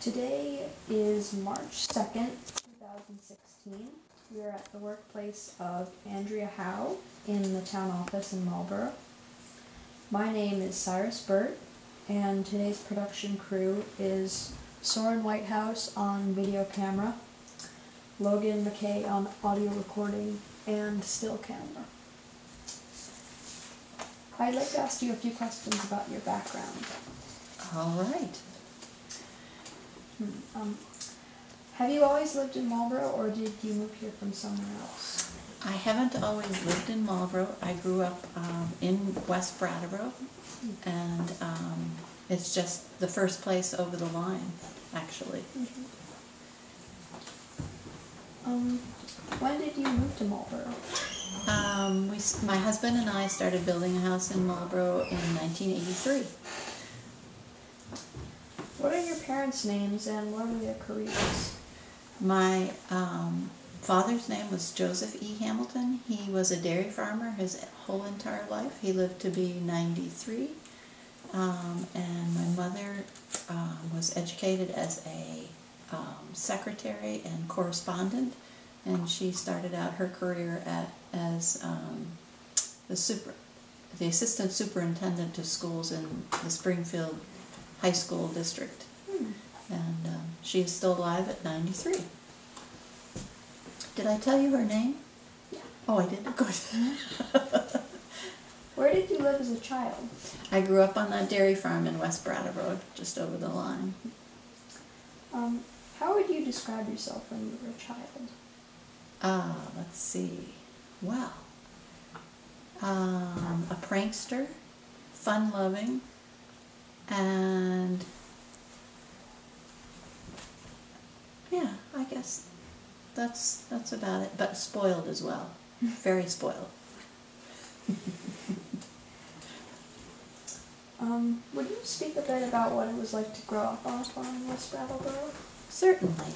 Today is March 2nd, 2016. We are at the workplace of Andrea Howe in the town office in Marlboro. My name is Cyrus Burt, and today's production crew is Soren Whitehouse on video camera, Logan McKay on audio recording, and still camera. I'd like to ask you a few questions about your background. All right. Have you always lived in Marlboro, or did you move here from somewhere else? I haven't always lived in Marlboro. I grew up in West Brattleboro, and it's just the first place over the line, actually. When did you move to Marlboro? My husband and I started building a house in Marlboro in 1983. What are your parents' names and what were their careers? My father's name was Joseph E. Hamilton. He was a dairy farmer his whole entire life. He lived to be 93. And my mother was educated as a secretary and correspondent, and she started out her career as the assistant superintendent of schools in the Springfield High School district. And she is still alive at 93. Did I tell you her name? Yeah. Oh, I did? Good. Where did you live as a child? I grew up on that dairy farm in West Brattleboro, just over the line. How would you describe yourself when you were a child? Let's see. Well, a prankster, fun-loving, and yeah, I guess that's about it. But spoiled as well, very spoiled. Would you speak a bit about what it was like to grow up on a farm in West Brattleboro? Certainly.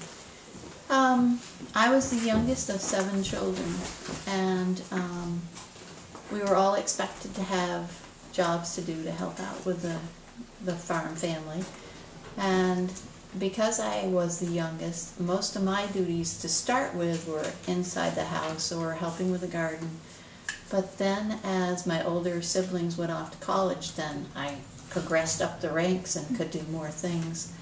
I was the youngest of 7 children, and we were all expected to have jobs to do to help out with the farm family. And because I was the youngest, most of my duties to start with were inside the house or helping with the garden. But then as my older siblings went off to college, then I progressed up the ranks and could do more things.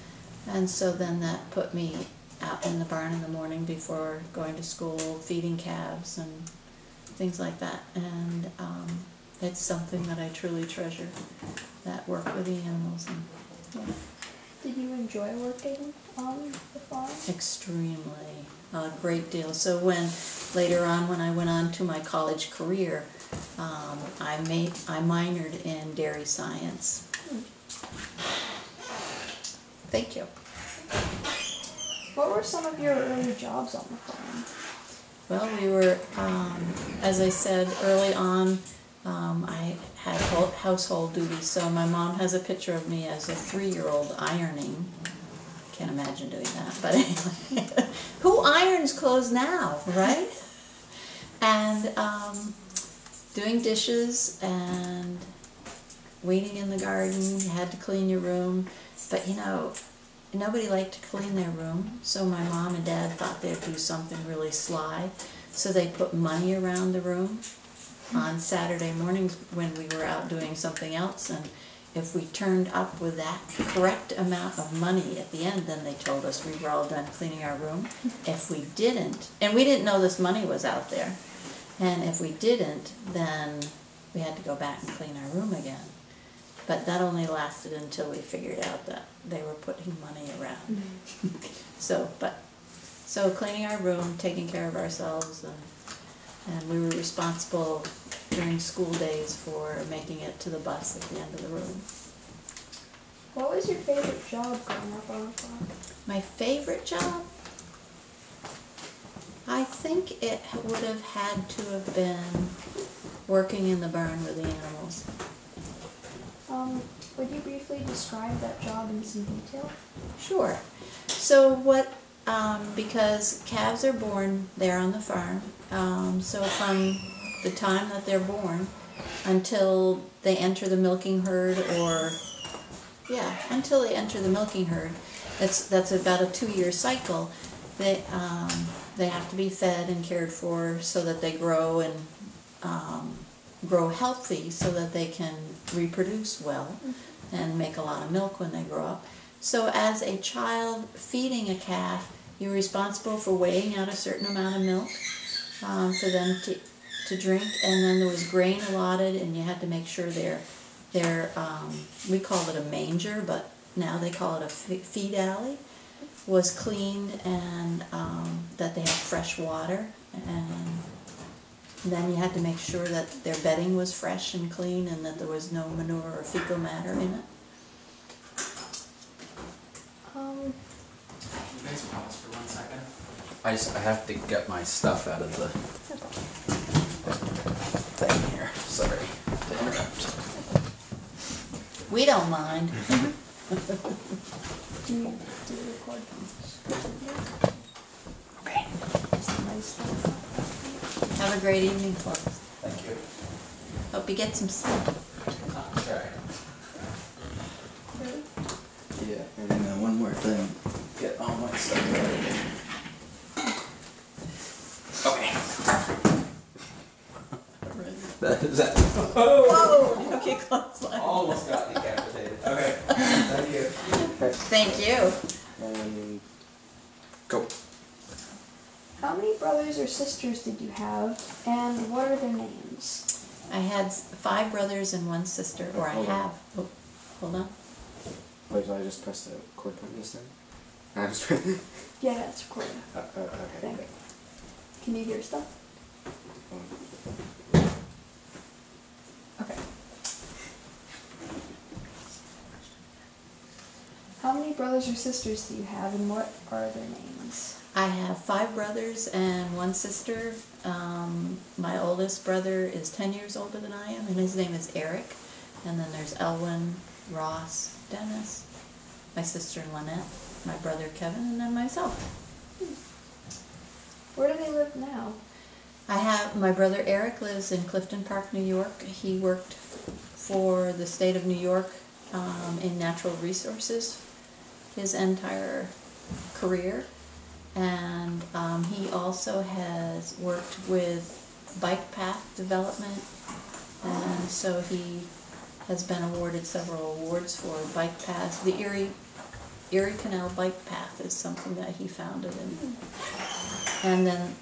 And so then that put me out in the barn in the morning before going to school, feeding calves and things like that. And it's something that I truly treasure, that work with the animals. And, yeah. Did you enjoy working on the farm? Extremely, a great deal. So later on when I went on to my college career, I minored in dairy science. Thank you. What were some of your early jobs on the farm? Well, we were, as I said early on, I had household duties. So my mom has a picture of me as a 3-year-old ironing. Can't imagine doing that, but anyway. Who irons clothes now, right? And doing dishes and weeding in the garden. You had to clean your room, but you know, nobody liked to clean their room, so my mom and dad thought they'd do something really sly. So they put money around the room on Saturday mornings when we were out doing something else, and if we turned up with that correct amount of money at the end, then they told us we were all done cleaning our room. If we didn't, and we didn't know this money was out there, and if we didn't, then we had to go back and clean our room again. But that only lasted until we figured out that they were putting money around. So cleaning our room, taking care of ourselves, and we were responsible during school days for making it to the bus at the end of the room. What was your favorite job growing up on a farm? My favorite job? I think it would have had to have been working in the barn with the animals. Would you briefly describe that job in some detail? Sure. So because calves are born there on the farm, so from the time that they're born until they enter the milking herd, until they enter the milking herd, that's about a 2-year cycle. They have to be fed and cared for so that they grow and grow healthy, so that they can reproduce well and make a lot of milk when they grow up. So as a child feeding a calf, you're responsible for weighing out a certain amount of milk for them to drink, and then there was grain allotted, and you had to make sure their we called it a manger, but now they call it a feed alley, was cleaned, and that they had fresh water, and then you had to make sure that their bedding was fresh and clean and that there was no manure or fecal matter in it. You guys pause for 1 second. I have to get my stuff out of the thing here. Sorry to interrupt. We don't mind. Do you record? Okay. Have a great evening, folks. Thank you. Hope you get some sleep. Sorry. Really? Yeah, and then one more thing. Get all my stuff ready. Okay. Is that? Whoa! Okay, close line. Almost got decapitated. Okay. Thank you. Thank you. Go. How many brothers or sisters did you have, and what are their names? I had 5 brothers and 1 sister, or I have. Oh, hold on. Wait, did I just press the record button this time? I just Yeah, it's recording. okay. Thank you. Can you hear stuff? Okay. How many brothers or sisters do you have, and what are their names? I have 5 brothers and 1 sister. My oldest brother is 10 years older than I am, and his name is Eric. And then there's Elwin, Ross, Dennis, my sister Lynette, my brother Kevin, and then myself. Where do they live now? I have, my brother Eric lives in Clifton Park, New York. He worked for the state of New York in natural resources his entire career. And he also has worked with bike path development, and so he has been awarded several awards for bike paths. The Erie Canal Bike Path is something that he founded. And then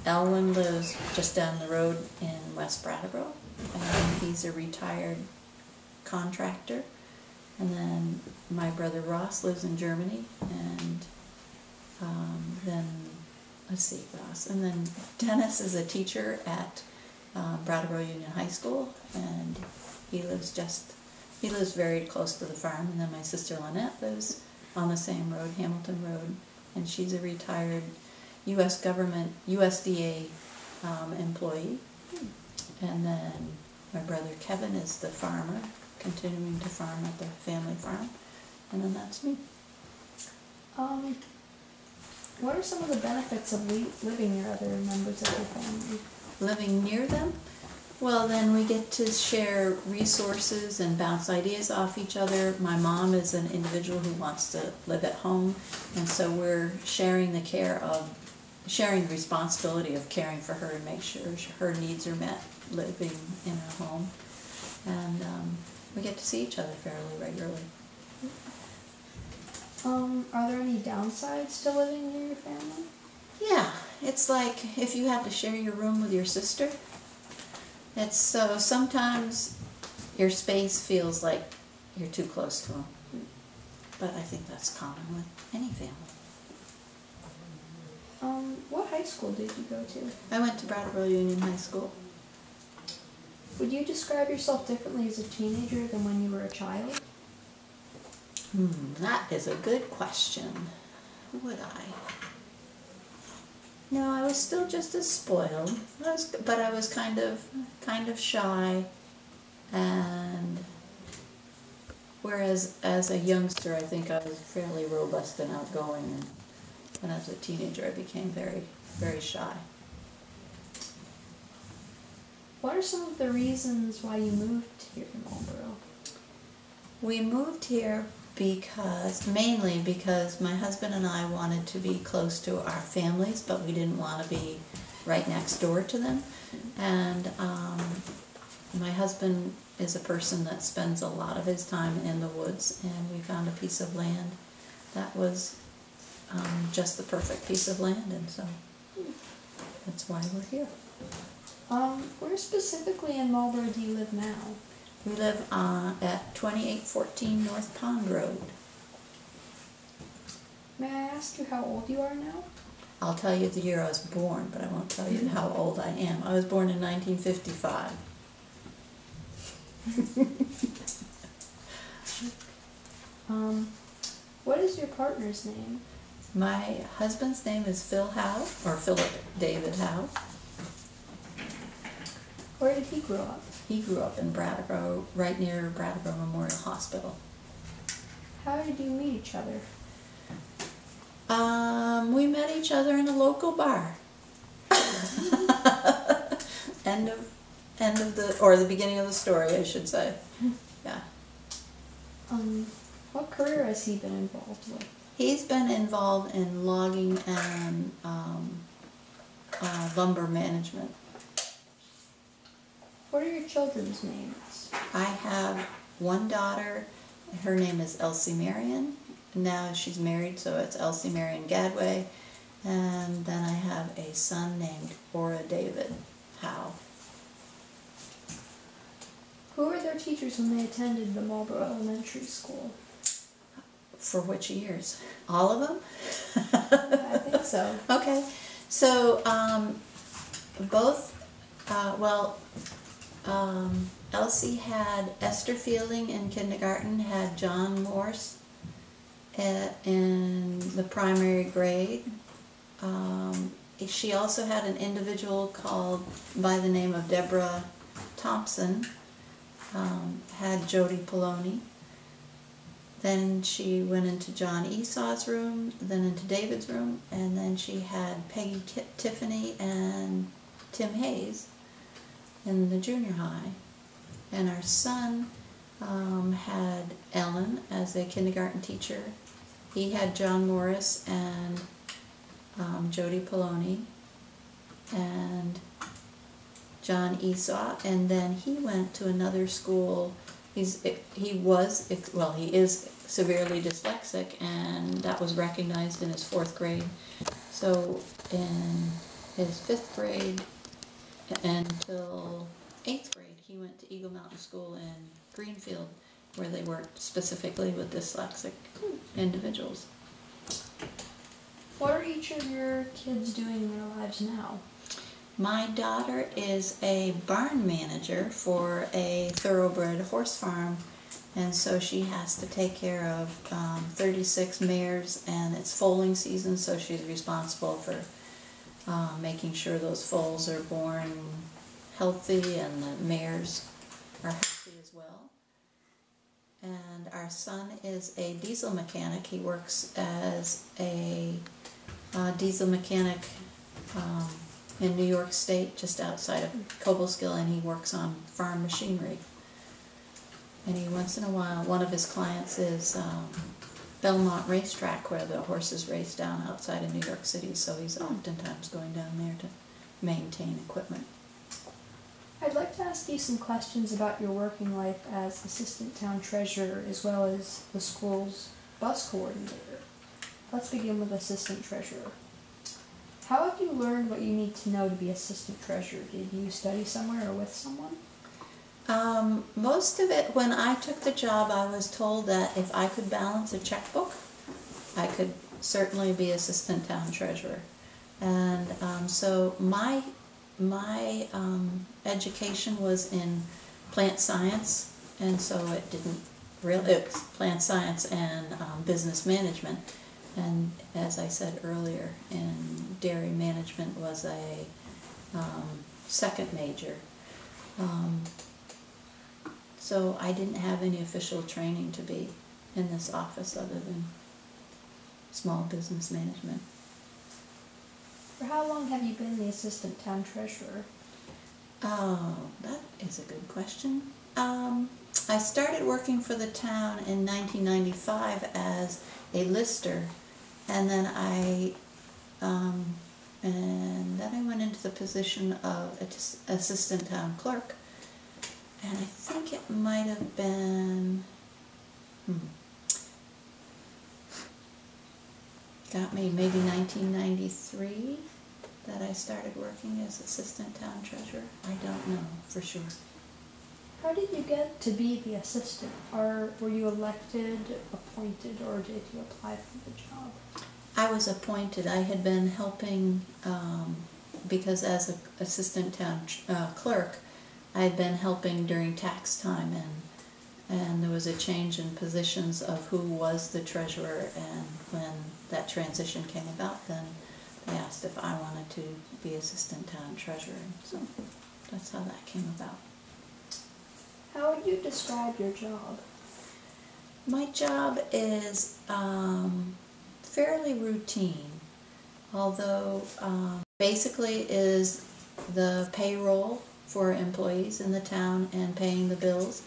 Elwin lives just down the road in West Brattleboro, and he's a retired contractor. And then my brother Ross lives in Germany, and then, let's see, Ross. And then Dennis is a teacher at Brattleboro Union High School, and he lives very close to the farm. And then my sister Lynette lives on the same road, Hamilton Road, and she's a retired U.S. government, USDA employee. And then my brother Kevin is the farmer, continuing to farm at the family farm. And then that's me. What are some of the benefits of living near other members of your family? Living near them? Well, then we get to share resources and bounce ideas off each other. My mom is an individual who wants to live at home, and so we're sharing the responsibility of caring for her and make sure her needs are met living in her home. And we get to see each other fairly regularly. Are there any downsides to living near your family? Yeah, it's like if you have to share your room with your sister. It's so sometimes your space feels like you're too close to them. But I think that's common with any family. What high school did you go to? I went to Brattleboro Union High School. Would you describe yourself differently as a teenager than when you were a child? That is a good question. Would I? No, I was still just as spoiled. But I was kind of shy, and whereas as a youngster, I think I was fairly robust and outgoing, and as a teenager, I became very, very shy. What are some of the reasons why you moved here to Marlboro? We moved here Mainly because my husband and I wanted to be close to our families, but we didn't want to be right next door to them. And my husband is a person that spends a lot of his time in the woods, and we found a piece of land that was just the perfect piece of land, and so that's why we're here. Where specifically in Marlboro do you live now? We live at 2814 North Pond Road. May I ask you how old you are now? I'll tell you the year I was born, but I won't tell you how old I am. I was born in 1955. What is your partner's name? My husband's name is Phil Howe, or Philip David Howe. Where did he grow up? He grew up in Brattleboro, right near Brattleboro Memorial Hospital. How did you meet each other? We met each other in a local bar. End of the beginning of the story, I should say. Yeah. What career has he been involved with? He's been involved in logging and lumber management. What are your children's names? I have one daughter. Her name is Elsie Marion. Now she's married, so it's Elsie Marion Gadway. And then I have a son named Ora David Howe. Who were their teachers when they attended the Marlboro Elementary School? For which years? All of them? I think so. Okay. So, both, Elsie had Esther Fielding in kindergarten, had John Morse in the primary grade. She also had an individual called by the name of Deborah Thompson, had Jody Poloni. Then she went into John Esau's room, then into David's room, and then she had Peggy Tiffany and Tim Hayes in the junior high. And our son had Ellen as a kindergarten teacher. He had John Morris and Jody Poloni and John Esau, and then he went to another school. He is severely dyslexic, and that was recognized in his 4th grade. So in his 5th grade until 8th grade, he went to Eagle Mountain School in Greenfield, where they worked specifically with dyslexic individuals. What are each of your kids doing in their lives now? My daughter is a barn manager for a thoroughbred horse farm, and so she has to take care of 36 mares, and it's foaling season, so she's responsible for making sure those foals are born healthy and the mares are healthy as well. And our son is a diesel mechanic. He works as a diesel mechanic in New York State, just outside of Cobleskill, and he works on farm machinery. And he once in a while, one of his clients is Belmont Racetrack, where the horses race down outside of New York City, so he's oftentimes going down there to maintain equipment. I'd like to ask you some questions about your working life as assistant town treasurer as well as the school's bus coordinator. Let's begin with assistant treasurer. How have you learned what you need to know to be assistant treasurer? Did you study somewhere or with someone? Most of it, when I took the job, I was told that if I could balance a checkbook, I could certainly be assistant town treasurer. And so my education was in plant science, and so it didn't really, it was plant science and business management. And as I said earlier, in dairy management was a second major. So I didn't have any official training to be in this office other than small business management. For how long have you been the assistant town treasurer? Oh, that is a good question. I started working for the town in 1995 as a lister, and then I went into the position of assistant town clerk. And I think it might have been, got me maybe 1993 that I started working as assistant town treasurer. I don't know for sure. How did you get to be the assistant? Or were you elected, appointed, or did you apply for the job? I was appointed. I had been helping, because as an assistant town clerk, I had been helping during tax time, and there was a change in positions of who was the treasurer, and when that transition came about, then they asked if I wanted to be assistant town treasurer. So that's how that came about. How would you describe your job? My job is fairly routine, although basically is the payroll for employees in the town and paying the bills,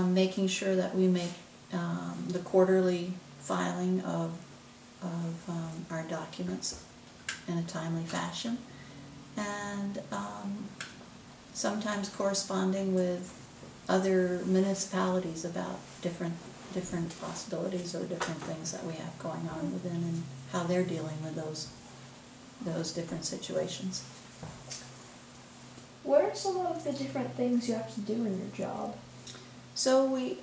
making sure that we make the quarterly filing of our documents in a timely fashion, and sometimes corresponding with other municipalities about different possibilities or different things that we have going on within, and how they're dealing with those different situations. What are some of the different things you have to do in your job? So we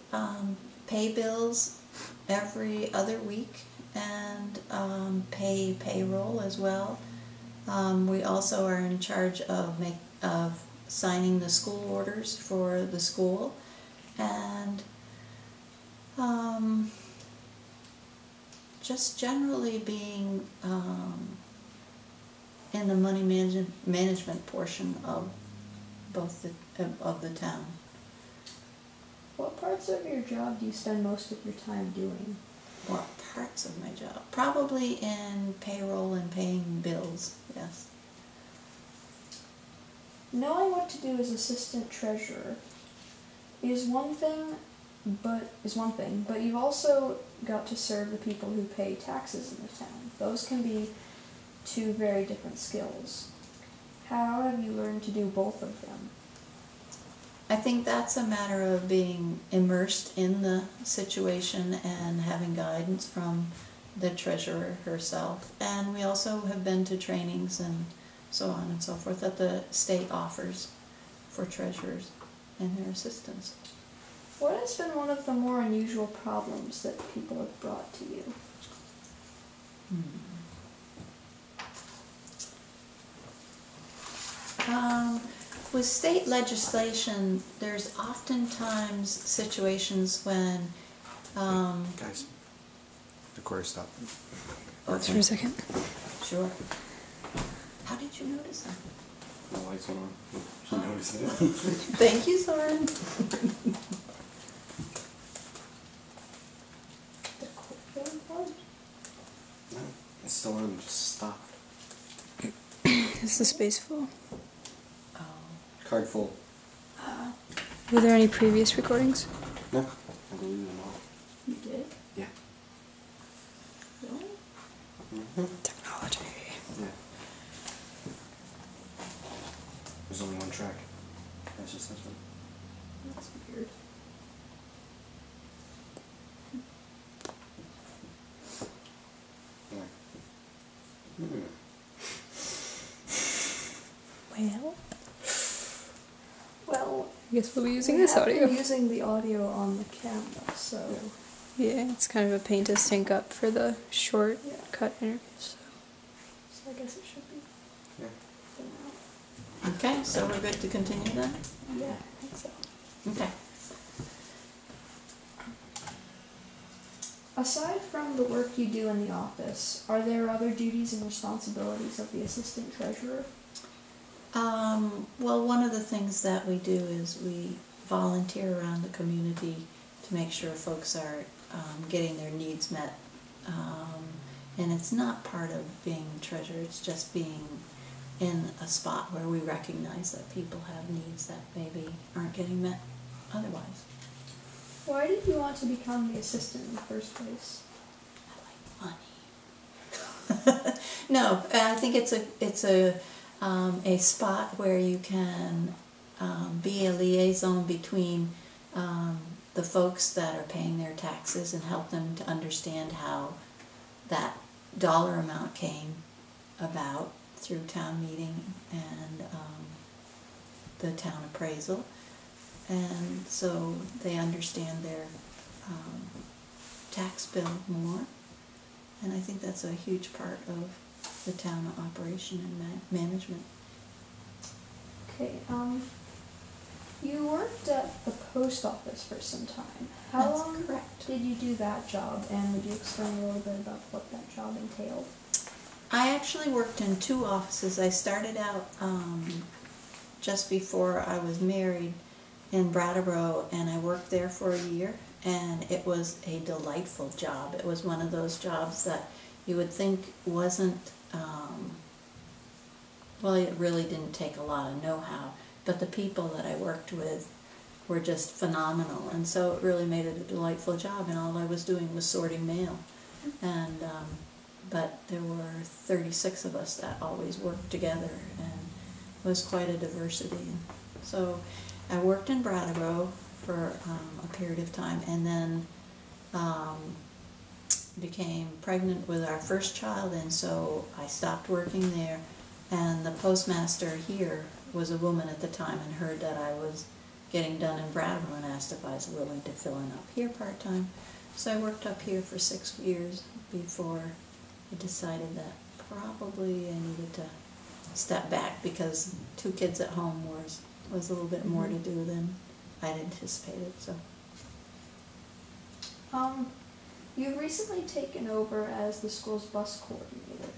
pay bills every other week and pay payroll as well. We also are in charge of signing the school orders for the school, and just generally being in the money management portion of both of the town. What parts of your job do you spend most of your time doing? What parts of my job? Probably in payroll and paying bills, yes. Knowing what to do as assistant treasurer is one thing, but you've also got to serve the people who pay taxes in the town. Those can be two very different skills. How have you learned to do both of them? I think that's a matter of being immersed in the situation and having guidance from the treasurer herself. And we also have been to trainings and so on and so forth that the state offers for treasurers and their assistants. What has been one of the more unusual problems that people have brought to you? With state legislation, there's oftentimes situations when Guys, recorder stop. Pause for a second. Sure. How did you notice that? The lights went on. She noticed it. Thank you, Soren. No, it's still on, just stopped. Is the space full? Oh. Card full. Were there any previous recordings? No, I deleted them all. You did? Yeah. Really? Technology. Yeah. There's only one track. That's just this one. That's weird. Well, I guess we'll be using we this have audio. been using the audio on the camera, so Yeah, it's kind of a pain to sync up for the short Yeah. cut interviews. so I guess it should be Yeah. for now. Okay, so we're good to continue then? Yeah, I think so. Okay. Aside from the work you do in the office, are there other duties and responsibilities of the assistant treasurer? Well, one of the things that we do is we volunteer around the community to make sure folks are getting their needs met. And it's not part of being treasurer, it's just being in a spot where we recognize that people have needs that maybe aren't getting met otherwise. Why did you want to become the assistant in the first place? I like money. No, I think it's a spot where you can be a liaison between the folks that are paying their taxes and help them to understand how that dollar amount came about through town meeting and the town appraisal, and so they understand their tax bill more, and I think that's a huge part of the town operation and management. Okay, you worked at the post office for some time. How That's long correct. did you do that job, and would you explain a little bit about what that job entailed? I actually worked in 2 offices. I started out just before I was married in Brattleboro, and I worked there for a year, and it was a delightful job. It was one of those jobs that you would think wasn't, well, it really didn't take a lot of know-how, but the people that I worked with were just phenomenal, and so it really made it a delightful job, and all I was doing was sorting mail. And but there were 36 of us that always worked together, and it was quite a diversity. So I worked in Brattleboro for a period of time, and then became pregnant with our first child, and so I stopped working there. And the postmaster here was a woman at the time and heard that I was getting done in Brattleboro and asked if I was willing to fill in up here part-time. So I worked up here for 6 years before I decided that probably I needed to step back, because 2 kids at home was a little bit more to do than I'd anticipated. So You've recently taken over as the school's bus coordinator.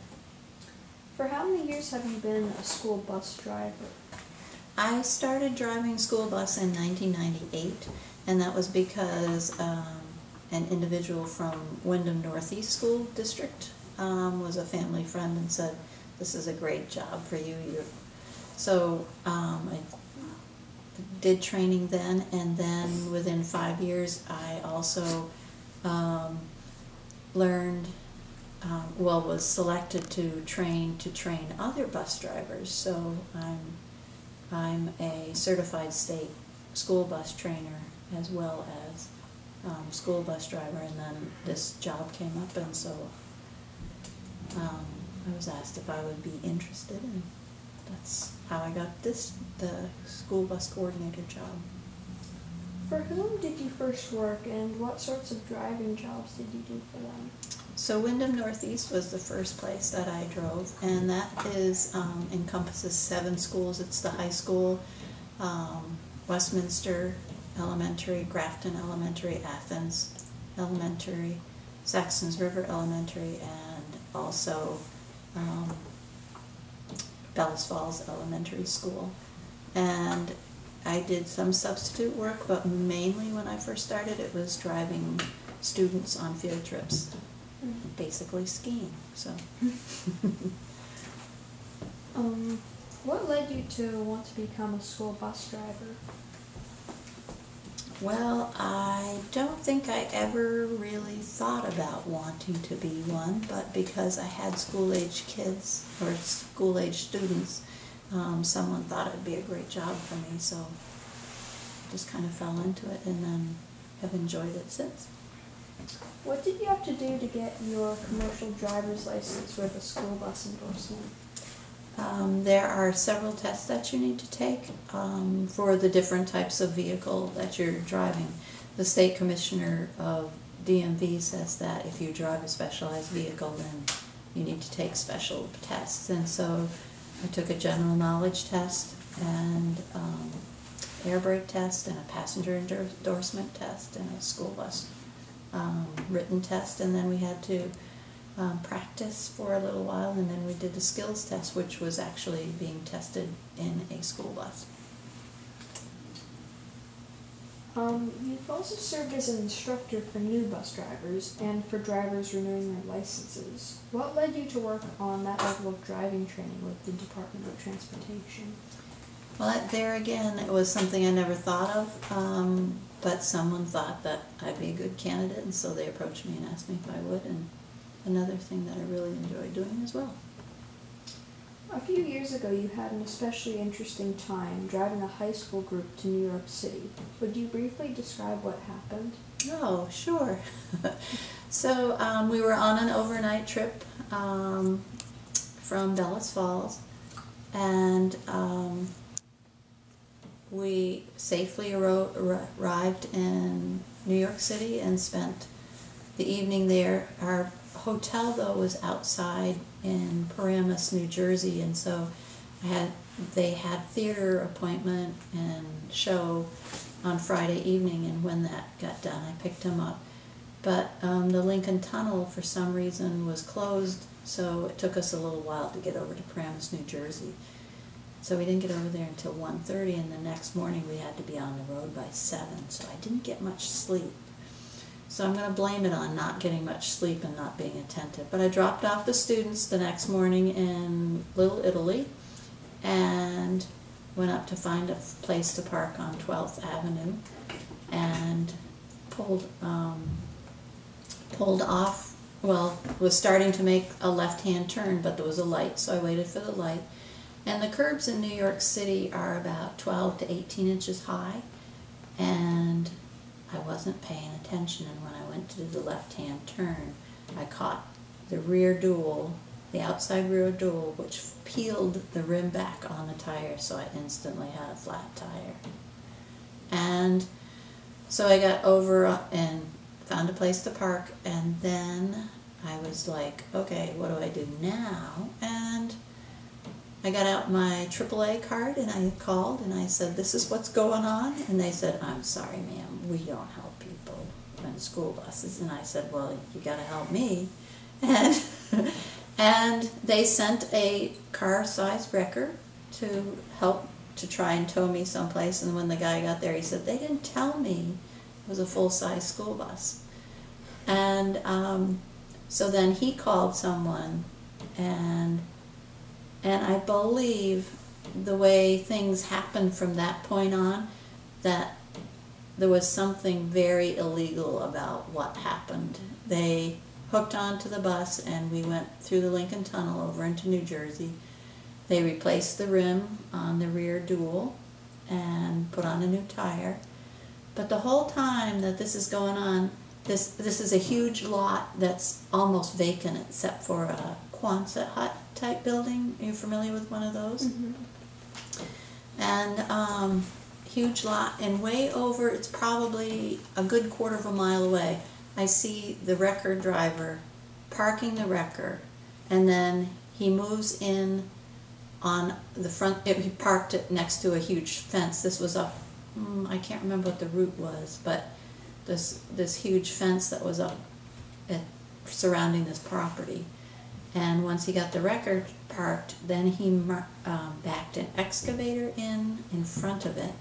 For how many years have you been a school bus driver? I started driving school bus in 1998, and that was because an individual from Wyndham Northeast School District was a family friend and said, "This is a great job for you." So I did training then, and then within 5 years I also learned, was selected to train other bus drivers. So I'm a certified state school bus trainer as well as school bus driver, and then this job came up, and so I was asked if I would be interested, and that's how I got the school bus coordinator job. For whom did you first work, and what sorts of driving jobs did you do for them? So Wyndham Northeast was the first place that I drove, and that is encompasses 7 schools. It's the high school, Westminster Elementary, Grafton Elementary, Athens Elementary, Saxons River Elementary, and also Bellas Falls Elementary School. And I did some substitute work, but mainly when I first started it was driving students on field trips, basically skiing. So what led you to want to become a school bus driver? Well, I don't think I ever really thought about wanting to be one, but because I had school-age kids or school-age students, someone thought it would be a great job for me, so just kind of fell into it and then have enjoyed it since. What did you have to do to get your commercial driver's license with a school bus endorsement? There are several tests that you need to take for the different types of vehicle that you're driving. The state commissioner of DMV says that if you drive a specialized vehicle, then you need to take special tests. And so I took a general knowledge test and air brake test and a passenger endorsement test and a school bus written test, and then we had to practice for a little while, and then we did the skills test, which was actually being tested in a school bus. You've also served as an instructor for new bus drivers and for drivers renewing their licenses. What led you to work on that level of driving training with the Department of Transportation? Well, there again, it was something I never thought of, but someone thought that I'd be a good candidate, and so they approached me and asked me if I would, and another thing that I really enjoy doing as well. A few years ago, you had an especially interesting time driving a high school group to New York City. Would you briefly describe what happened? Oh, sure. So we were on an overnight trip from Bellas Falls, and we safely arrived in New York City and spent the evening there. Our hotel, though, was outside in Paramus, New Jersey, and so they had theater appointment and show on Friday evening, and when that got done, I picked him up. But the Lincoln Tunnel, for some reason, was closed, so it took us a little while to get over to Paramus, New Jersey. So we didn't get over there until 1:30, and the next morning we had to be on the road by 7, so I didn't get much sleep. So I'm going to blame it on not getting much sleep and not being attentive. But I dropped off the students the next morning in Little Italy and went up to find a place to park on 12th Avenue and pulled off, well, was starting to make a left-hand turn, but there was a light, so I waited for the light. And the curbs in New York City are about 12 to 18 inches high, and I wasn't paying attention, and when I went to do the left-hand turn, I caught the rear dual, the outside rear dual, which peeled the rim back on the tire, so I instantly had a flat tire. And so I got over and found a place to park, and then I was like, okay, what do I do now? And I got out my AAA card and I called and I said, this is what's going on. And they said, I'm sorry, ma'am, we don't help people in school buses. And I said, well, you got to help me. And they sent a car-sized wrecker to help to try and tow me someplace. And when the guy got there, he said, they didn't tell me it was a full-size school bus. And so then he called someone, and I believe the way things happened from that point on, that there was something very illegal about what happened. They hooked onto the bus and we went through the Lincoln Tunnel over into New Jersey. They replaced the rim on the rear dual and put on a new tire. But the whole time that this is going on, this is a huge lot that's almost vacant except for a Quonset hut type building. Are you familiar with one of those? Mm-hmm. And huge lot, and way over, it's probably a good quarter of a mile away, I see the wrecker driver parking the wrecker, and then he moves in on the front. He parked it next to a huge fence. This was up, I can't remember what the route was, but this huge fence that was up surrounding this property. And once he got the wrecker parked, then he backed an excavator in front of it,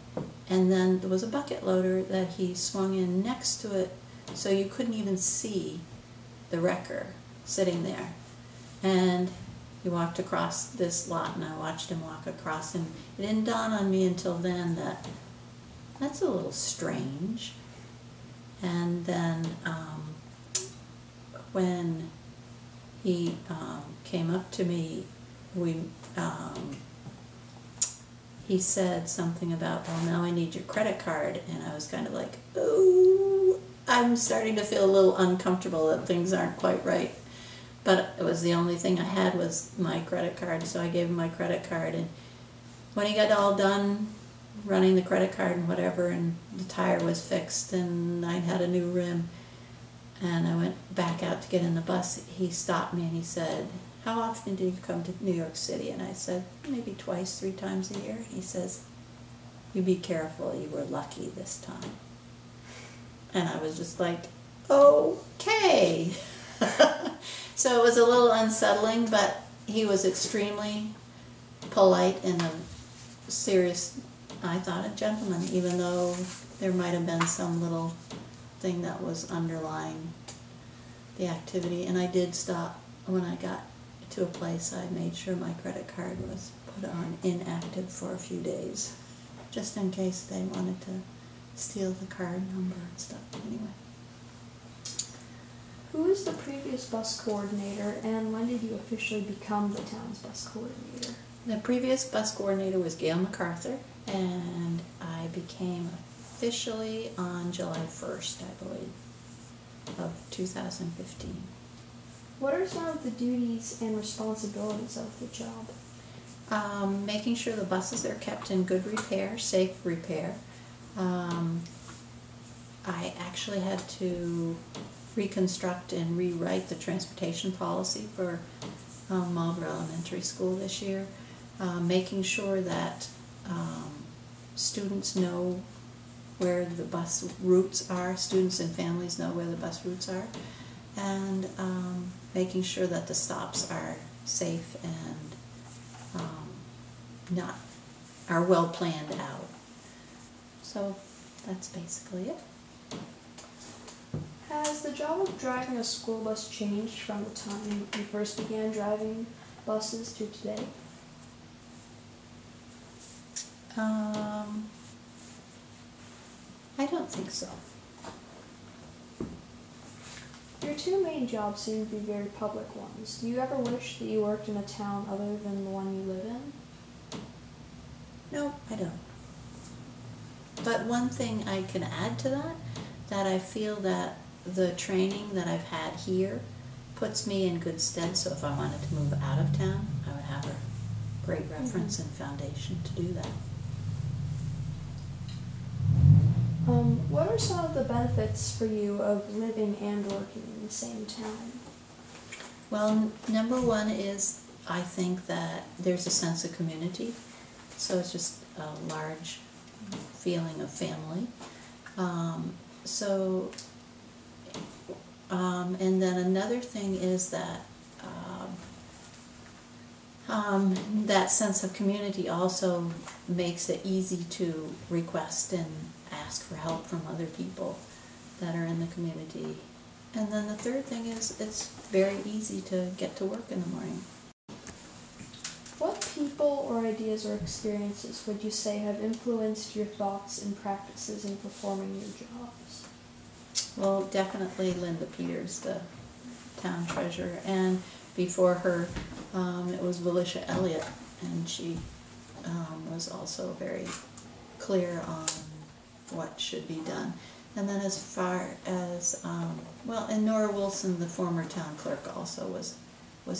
and then there was a bucket loader that he swung in next to it, so you couldn't even see the wrecker sitting there. And he walked across this lot, and I watched him walk across, and it didn't dawn on me until then that that's a little strange. And then when he came up to me, he said something about, well, now I need your credit card, and I was kind of like, oh, I'm starting to feel a little uncomfortable that things aren't quite right. But it was the only thing I had was my credit card, so I gave him my credit card, and when he got all done running the credit card and whatever, and the tire was fixed, and I had a new rim, and I went back out to get in the bus, he stopped me and he said, how often do you come to New York City? And I said, maybe twice, 3 times a year. He says, you be careful, you were lucky this time. And I was just like, okay. So it was a little unsettling, but he was extremely polite and a serious, I thought, a gentleman, even though there might have been some little thing that was underlying the activity. And I did stop when I got to a place. I made sure my credit card was put on inactive for a few days, just in case they wanted to steal the card number and stuff. Anyway. Who was the previous bus coordinator, and when did you officially become the town's bus coordinator? The previous bus coordinator was Gail MacArthur, and I became officially on July 1st, I believe, of 2015. What are some of the duties and responsibilities of the job? Making sure the buses are kept in good repair, safe repair. I actually had to reconstruct and rewrite the transportation policy for Marlboro Elementary School this year. Making sure that students know where the bus routes are, students and families know where the bus routes are, and making sure that the stops are safe and are well planned out. So that's basically it. Has the job of driving a school bus changed from the time you first began driving buses to today? I don't think so. Your two main jobs seem to be very public ones. Do you ever wish that you worked in a town other than the one you live in? No, I don't. But one thing I can add to that I feel that the training that I've had here puts me in good stead, so if I wanted to move out of town, I would have a great reference and foundation to do that. What are some of the benefits for you of living and working in the same town? Well, number one is I think that there's a sense of community, so it's just a large feeling of family. And then another thing is that that sense of community also makes it easy to request and ask for help from other people that are in the community. And then the third thing is it's very easy to get to work in the morning. What people or ideas or experiences would you say have influenced your thoughts and practices in performing your jobs? Well, definitely Linda Peters, the town treasurer, and before her it was Valicia Elliott, and she was also very clear on what should be done. And then as far as, and Nora Wilson, the former town clerk, also was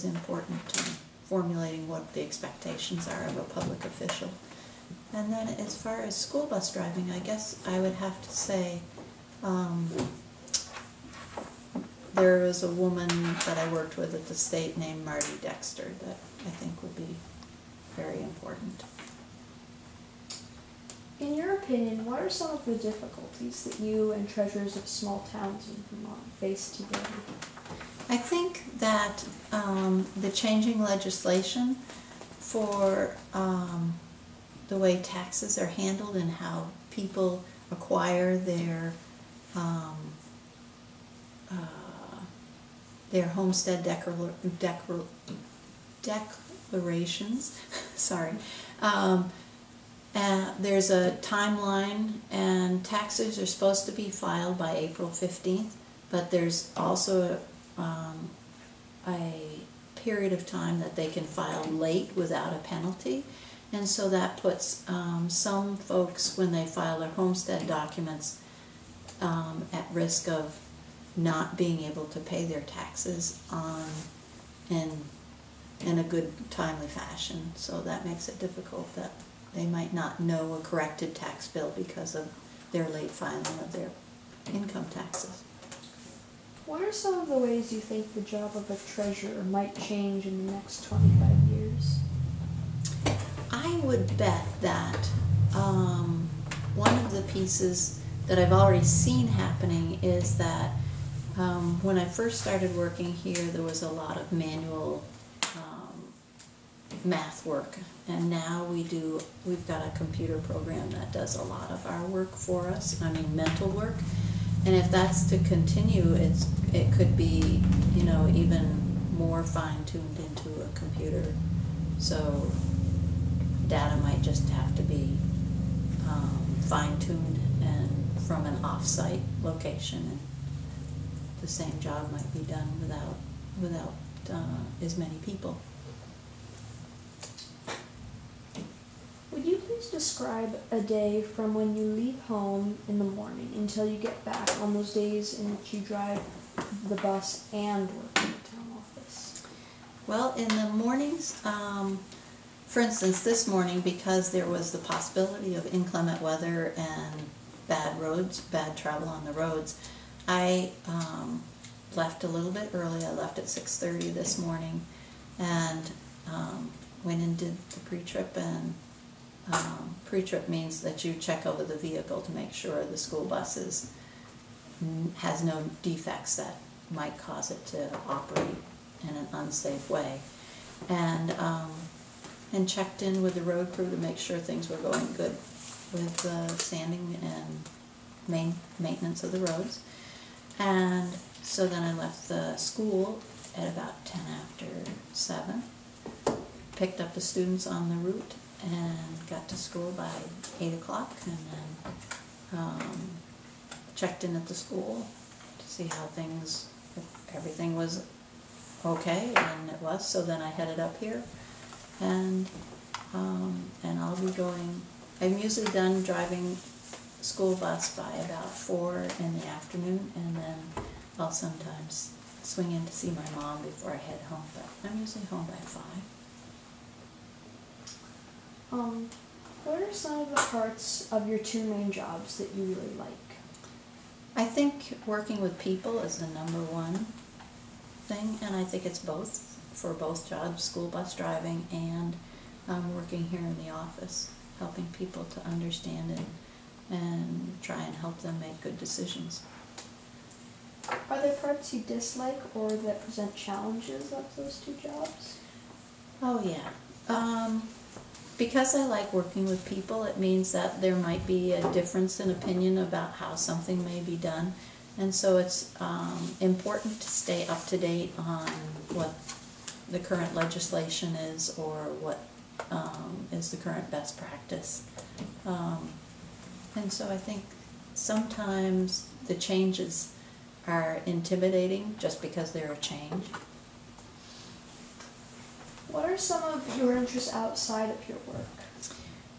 important to formulating what the expectations are of a public official. And then as far as school bus driving, I guess I would have to say there was a woman that I worked with at the state named Marty Dexter that I think would be very important. In your opinion, what are some of the difficulties that you and treasurers of small towns in Vermont face today? I think that the changing legislation for the way taxes are handled and how people acquire their homestead declarations. Sorry. There's a timeline, and taxes are supposed to be filed by April 15th, but there's also a period of time that they can file late without a penalty, and so that puts some folks, when they file their homestead documents, at risk of not being able to pay their taxes in a good, timely fashion. So that makes it difficult that they might not know a corrected tax bill because of their late filing of their income taxes. What are some of the ways you think the job of a treasurer might change in the next 25 years? I would bet that one of the pieces that I've already seen happening is that when I first started working here, there was a lot of manual math work, and now we've got a computer program that does a lot of our work for us, mental work. And if that's to continue, it could be, even more fine-tuned into a computer. So data might just have to be fine-tuned and from an off-site location, and the same job might be done without as many people. Would you please describe a day from when you leave home in the morning until you get back on those days in which you drive the bus and work in the town office? Well, in the mornings, for instance, this morning, because there was the possibility of inclement weather and bad roads, bad travel on the roads, I left a little bit early. I left at 6:30 this morning and went and did the pre-trip. And pre-trip means that you check over the vehicle to make sure the school bus has no defects that might cause it to operate in an unsafe way. And checked in with the road crew to make sure things were going good with sanding and maintenance of the roads. And so then I left the school at about 10 after 7, picked up the students on the route and got to school by 8 o'clock, and then checked in at the school to see how if everything was okay, and it was. So then I headed up here, and I'll be going. I'm usually done driving school bus by about 4 in the afternoon, and then I'll sometimes swing in to see my mom before I head home, but I'm usually home by 5. What are some of the parts of your 2 main jobs that you really like? I think working with people is the #1 thing, and I think it's both for both jobs, school bus driving and working here in the office, helping people to understand it and try and help them make good decisions. Are there parts you dislike or that present challenges of those 2 jobs? Oh yeah. Because I like working with people, it means that there might be a difference in opinion about how something may be done. And so it's important to stay up to date on what the current legislation is, or what is the current best practice. And so I think sometimes the changes are intimidating just because they're a change. What are some of your interests outside of your work?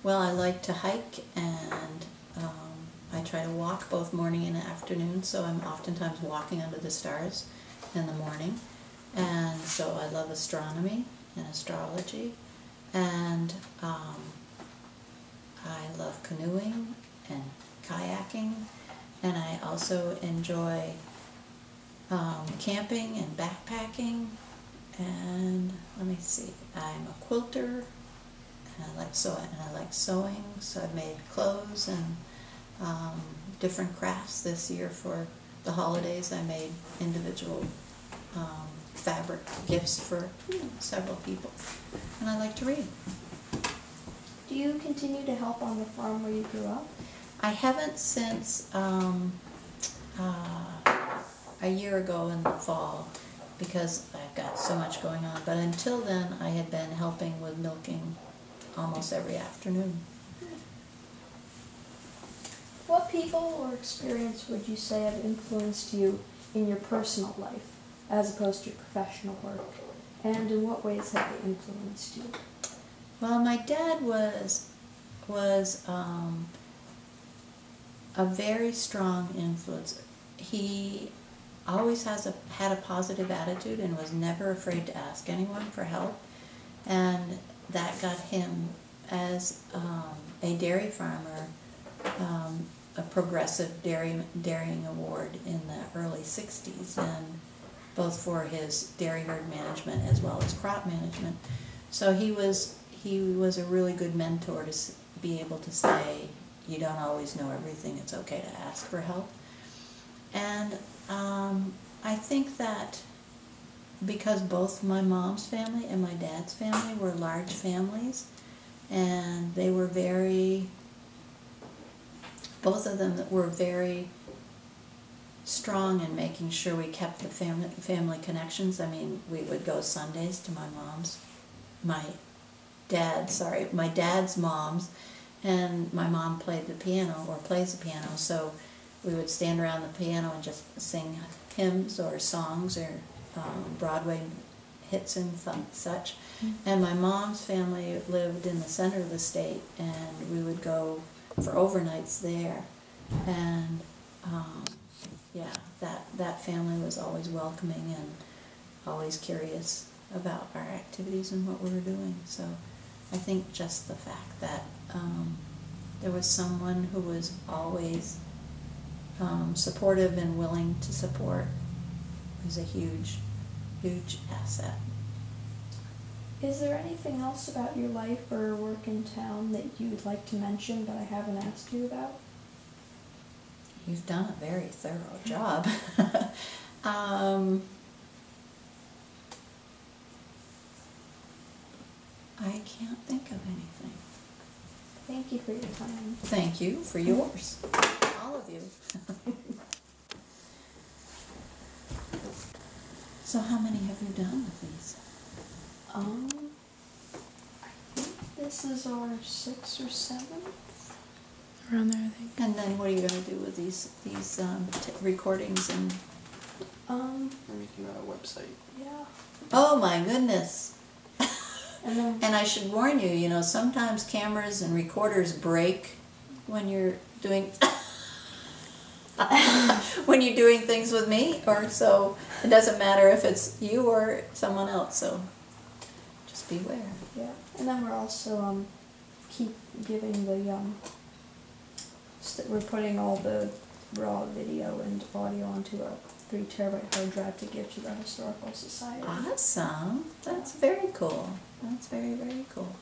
Well, I like to hike, and I try to walk both morning and afternoon, so I'm oftentimes walking under the stars in the morning. And so I love astronomy and astrology, and I love canoeing and kayaking, and I also enjoy camping and backpacking. And let me see, I'm a quilter, and I like sewing, so I've made clothes and different crafts. This year for the holidays I made individual fabric gifts for several people, and I like to read. Do you continue to help on the farm where you grew up? I haven't since a year ago in the fall, because I've got so much going on. But until then, I had been helping with milking almost every afternoon. What people or experience would you say have influenced you in your personal life as opposed to your professional work? And in what ways have they influenced you? Well, my dad was a very strong influence. He always had a positive attitude and was never afraid to ask anyone for help, and that got him, as a dairy farmer, a progressive dairying award in the early 60s, and both for his dairy herd management as well as crop management. So he was a really good mentor to be able to say, you don't always know everything, it's okay to ask for help. And I think that because both my mom's family and my dad's family were large families, and they were both of them were very strong in making sure we kept the family connections. I mean, we would go Sundays to my my dad's mom's, and my mom played the piano, or plays the piano, so we would stand around the piano and just sing hymns or songs or Broadway hits and such. And my mom's family lived in the center of the state, and we would go for overnights there. And yeah, that family was always welcoming and always curious about our activities and what we were doing. So I think just the fact that there was someone who was always supportive and willing to support was a huge, huge asset. Is there anything else about your life or work in town that you would like to mention but I haven't asked you about? You've done a very thorough job. I can't think of anything. Thank you for your time. Thank you for yours, all of you. So how many have you done with these? I think this is our 6th or 7th. Around there, I think. And then what are you going to do with these recordings and? We're making a website. Yeah. Oh my goodness! And then And I should warn you, you know, sometimes cameras and recorders break when you're doing when you're doing things with me, or so it doesn't matter if it's you or someone else. So just beware. yeah. And then we're also keep giving the we're putting all the raw video and audio onto a 3 terabyte hard drive to give to the Historical Society. Awesome! That's very cool. That's very, very cool.